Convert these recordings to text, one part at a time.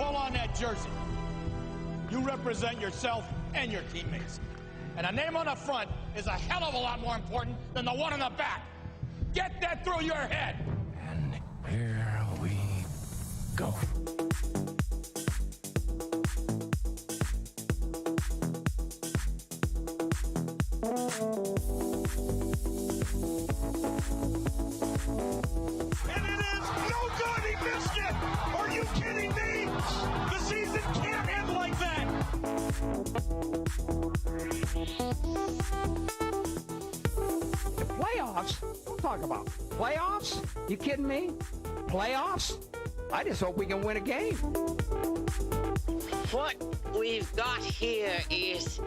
pull on that jersey, you represent yourself and your teammates. And a name on the front is a hell of a lot more important than the one on the back. Get that through your head. And here we go. And it is no good. He missed it. Are you kidding me? The season can't end like that. The playoffs? Don't talk about playoffs. You kidding me? Playoffs? I just hope we can win a game. What we've got here is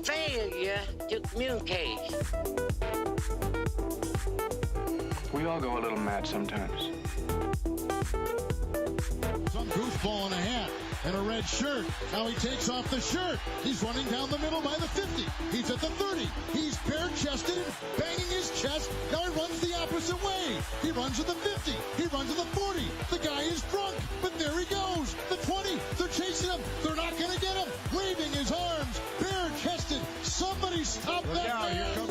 failure to communicate. We all go a little mad sometimes. Some goofball in a hat and a red shirt. Now he takes off the shirt. He's running down the middle by the 50. He's at the 30. He's bare-chested, banging his chest. Now he runs the opposite way. He runs to the 50. He runs to the 40. The guy is drunk, but there he goes. The 20. They're chasing him. They're not going to get him. Waving his arms, bare-chested. Somebody stop that man.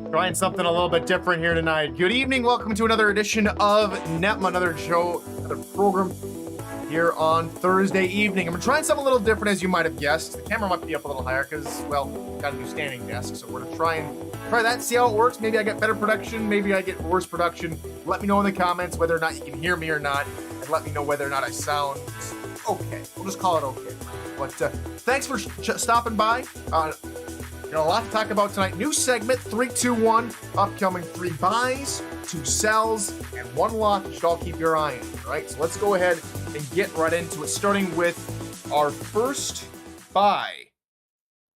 Trying something a little bit different here tonight. Good evening. Welcome to another edition of NETMA, another show, another program here on Thursday evening. I'm trying something a little different, as you might have guessed. The camera might be up a little higher because, well, got a new standing desk, so we're going to try that, see how it works. Maybe I get better production, maybe I get worse production. Let me know in the comments whether or not you can hear me or not, and let me know whether or not I sound okay. We'll just call it okay. But thanks for stopping by. Got a lot to talk about tonight. New segment, 3-2-1. Upcoming 3 buys, 2 sells, and 1 lock. You should all keep your eye on it, right? So let's go ahead and get right into it, starting with our first buy.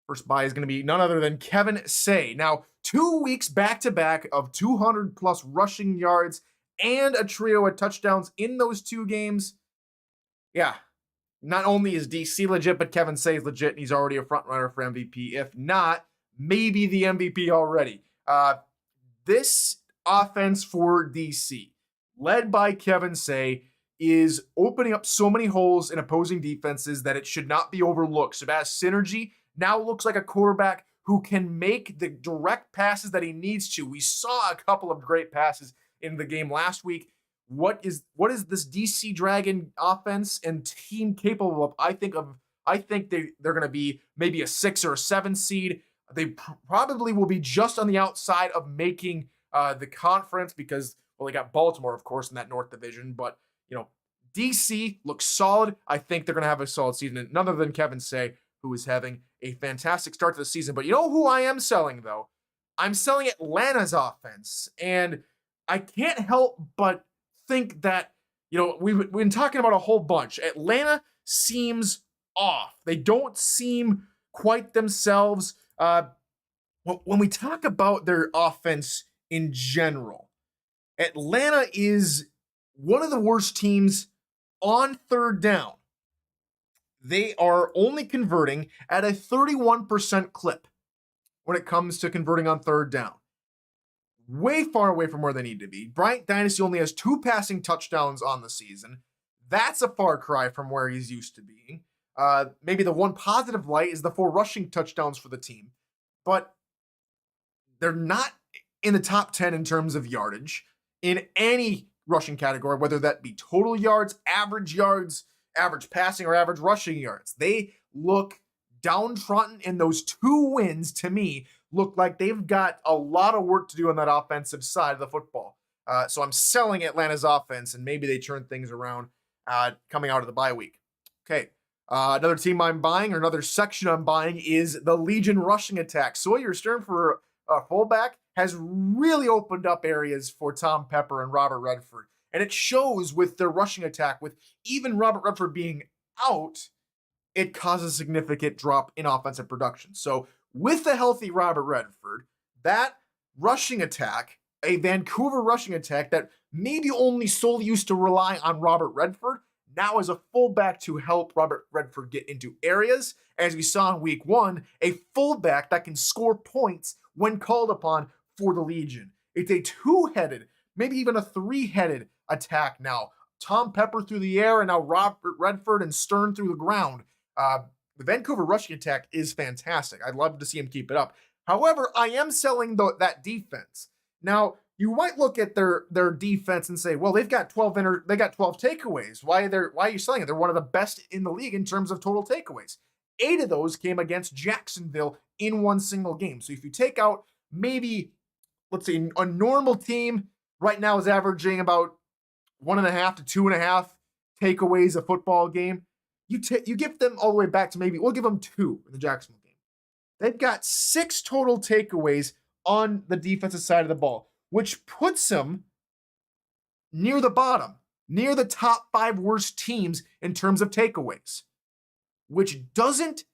First buy is going to be none other than Kevin Say. Now, 2 weeks back-to-back of 200-plus rushing yards and a trio of touchdowns in those 2 games. Yeah. Not only is DC legit, but Kevin Say is legit, and he's already a front runner for MVP. If not, maybe the MVP already. This offense for DC, led by Kevin Say, is opening up so many holes in opposing defenses that it should not be overlooked. Sebastian Synergy now looks like a quarterback who can make the direct passes that he needs to. We saw a couple of great passes in the game last week. What is this DC Dragon offense and team capable of? I think they're going to be maybe a 6 or a 7 seed. They probably will be just on the outside of making the conference because, well, they got Baltimore, of course, in that North Division. But, you know, DC looks solid. I think they're going to have a solid season. And none other than Kevin Say, who is having a fantastic start to the season. But you know who I am selling, though? I'm selling Atlanta's offense. And I can't help but think that, you know, we've been talking about a whole bunch. Atlanta seems off. They don't seem quite themselves. When we talk about their offense in general, Atlanta is one of the worst teams on third down. They are only converting at a 31% clip when it comes to converting on third down. Way far away from where they need to be. Bryant Dynasty only has 2 passing touchdowns on the season. That's a far cry from where he's used to being. Maybe the one positive light is the 4 rushing touchdowns for the team. But they're not in the top 10 in terms of yardage in any rushing category, whether that be total yards, average passing, or average rushing yards. They look downtrodden, and those 2 wins, to me, look like they've got a lot of work to do on that offensive side of the football. So I'm selling Atlanta's offense, and maybe they turn things around coming out of the bye week. Okay, another team I'm buying, or another section I'm buying, is the Legion rushing attack. Sawyer Stern for a fullback has really opened up areas for Tom Pepper and Robert Redford. And it shows with their rushing attack. With even Robert Redford being out, it causes a significant drop in offensive production. So with the healthy Robert Redford, that rushing attack, a Vancouver rushing attack that maybe only solely used to rely on Robert Redford, now as a fullback to help Robert Redford get into areas. As we saw in week 1, a fullback that can score points when called upon for the Legion. It's a two-headed, maybe even a three-headed attack now. Tom Pepper through the air and now Robert Redford and Stern through the ground. The Vancouver rushing attack is fantastic. I'd love to see him keep it up. However, I am selling that defense. Now, you might look at their defense and say, well, they've got 12 takeaways. Why are you selling it? They're one of the best in the league in terms of total takeaways. 8 of those came against Jacksonville in one single game. So if you take out maybe, let's say, a normal team right now is averaging about 1.5 to 2.5 takeaways a football game. You give them all the way back to maybe, we'll give them 2 in the Jacksonville game. They've got 6 total takeaways on the defensive side of the ball, which puts them near the bottom, near the top 5 worst teams in terms of takeaways, which doesn't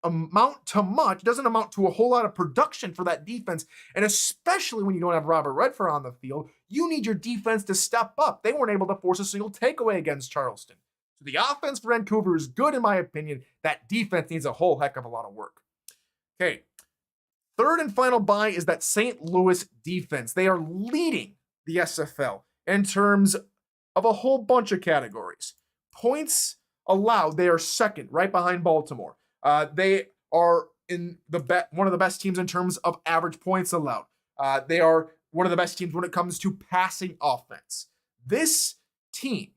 amount to much, doesn't amount to a whole lot of production for that defense. And especially when you don't have Robert Redford on the field, you need your defense to step up. They weren't able to force a single takeaway against Charleston. So the offense for Vancouver is good in my opinion. That defense needs a whole heck of a lot of work. Okay. Third and final buy is that St. Louis defense. They are leading the SFL in terms of a whole bunch of categories. Points allowed, they are second, right behind Baltimore. They are in one of the best teams in terms of average points allowed. They are one of the best teams when it comes to passing offense. This team,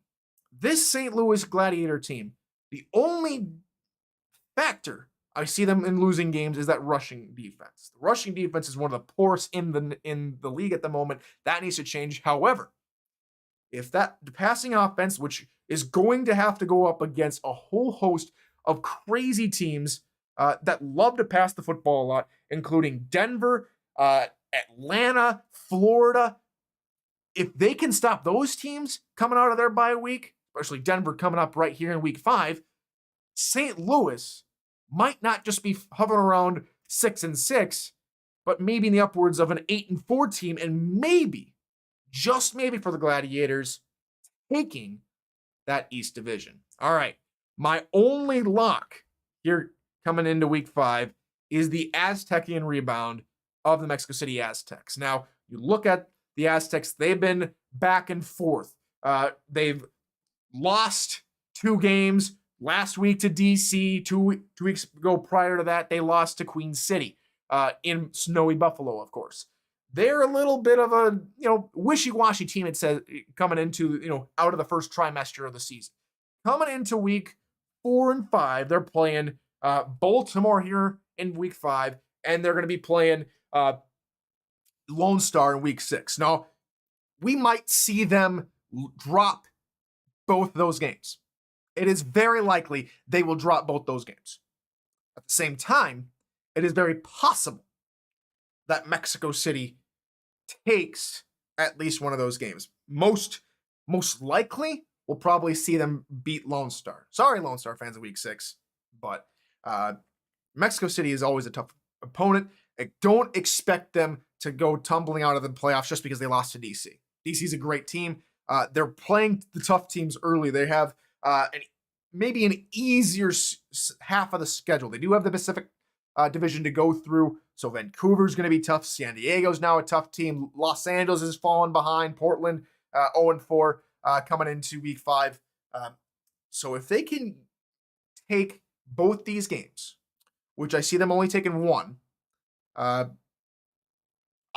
this St. Louis Gladiator team, the only factor I see them in losing games is that rushing defense. The rushing defense is one of the poorest in the league at the moment. That needs to change. However, if the passing offense, which is going to have to go up against a whole host of crazy teams that love to pass the football a lot, including Denver, Atlanta, Florida, if they can stop those teams coming out of their bye week, especially Denver coming up right here in week 5, St. Louis might not just be hovering around 6-6, but maybe in the upwards of an 8-4 team, and maybe, just maybe for the Gladiators, taking that East Division. All right, my only lock here coming into week 5 is the Aztecian rebound of the Mexico City Aztecs. Now, you look at the Aztecs, they've been back and forth. They've lost 2 games. Last week to DC, two weeks ago prior to that, they lost to Queen City in snowy Buffalo, of course. They're a little bit of a, wishy-washy team, it says, coming into, out of the first trimester of the season. Coming into week 4 and 5, they're playing Baltimore here in week 5, and they're going to be playing Lone Star in week 6. Now, we might see them drop both those games. It is very likely they will drop both those games. At the same time, it is very possible that Mexico City takes at least one of those games. Most likely, we'll probably see them beat Lone Star. Sorry, Lone Star fans of week 6, but Mexico City is always a tough opponent. I don't expect them to go tumbling out of the playoffs just because they lost to DC. DC's a great team. They're playing the tough teams early. They have maybe an easier half of the schedule. They do have the Pacific Division to go through, so Vancouver's going to be tough. San Diego's now a tough team. Los Angeles is falling behind. Portland 0-4 coming into week 5. So if they can take both these games, which I see them only taking 1,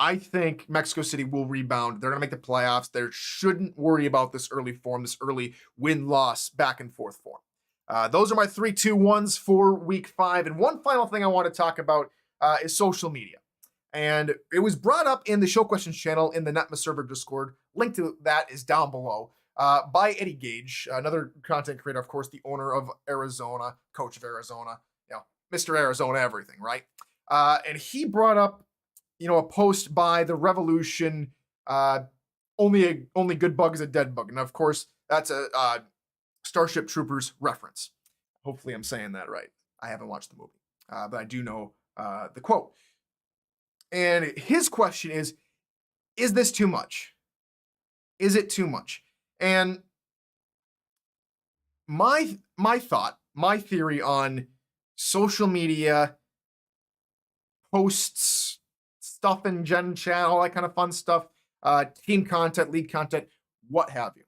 I think Mexico City will rebound. They're going to make the playoffs. They shouldn't worry about this early form, this early win-loss back and forth form. Those are my 3-2-1s for week 5. And one final thing I want to talk about is social media. And it was brought up in the Show Questions channel in the NETMA server Discord. Link to that is down below. By Eddie Gage, another content creator, of course, the owner of Arizona, coach of Arizona, Mr. Arizona everything, right? And he brought up a post by the Revolution, only good bug is a dead bug. And of course, that's a Starship Troopers reference. Hopefully I'm saying that right. I haven't watched the movie, but I do know the quote. And his question is this too much? Is it too much? And my theory on social media posts, stuff in Gen Chat, all that kind of fun stuff, team content, league content, what have you.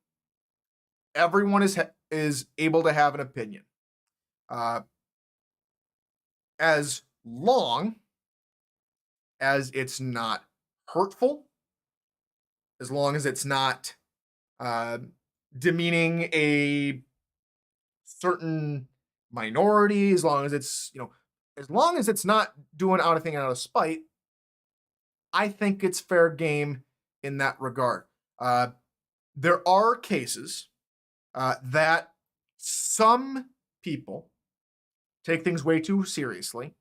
Everyone is able to have an opinion. As long as it's not hurtful, as long as it's not demeaning a certain minority, as long as it's, as long as it's not doing anything out of spite, I think it's fair game in that regard. There are cases that some people take things way too seriously.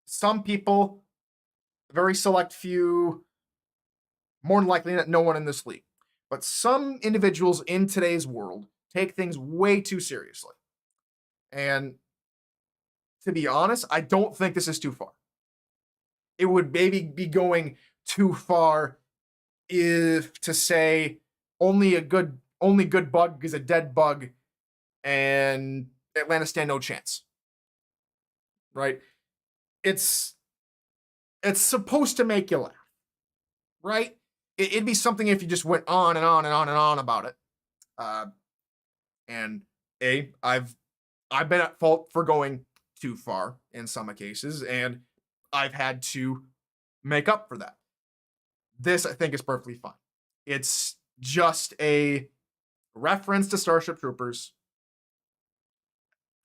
Some people, a very select few, more than likely no one in this league, but some individuals in today's world take things way too seriously. And to be honest, I don't think this is too far. It would maybe be going too far if to say only good bug is a dead bug and Atlanta stand no chance. Right? It's supposed to make you laugh. Right? It'd be something if you just went on and on and on and on about it. And I've been at fault for going too far in some cases, and I've had to make up for that. This, I think, is perfectly fine. It's just a reference to Starship Troopers.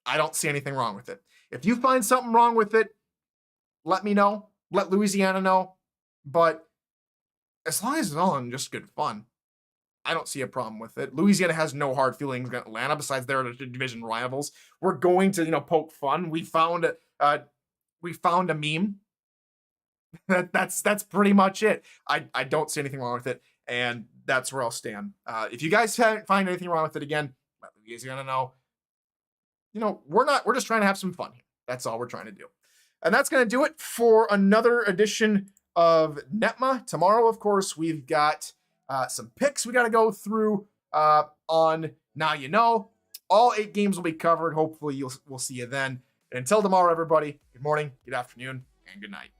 I don't see anything wrong with it. If you find something wrong with it, let me know. Let Louisiana know. But as long as it's all in just good fun, I don't see a problem with it. Louisiana has no hard feelings against Atlanta besides their division rivals. We're going to, poke fun. We found a meme. That's pretty much it. I don't see anything wrong with it, and that's where I'll stand. If you guys find anything wrong with it again, let Louisiana know. We're just trying to have some fun here. That's all we're trying to do. And that's going to do it for another edition of NETMA. Tomorrow, of course, we've got some picks we got to go through on Now You Know. All 8 games will be covered. Hopefully, we'll see you then. And until tomorrow, everybody, good morning, good afternoon, and good night.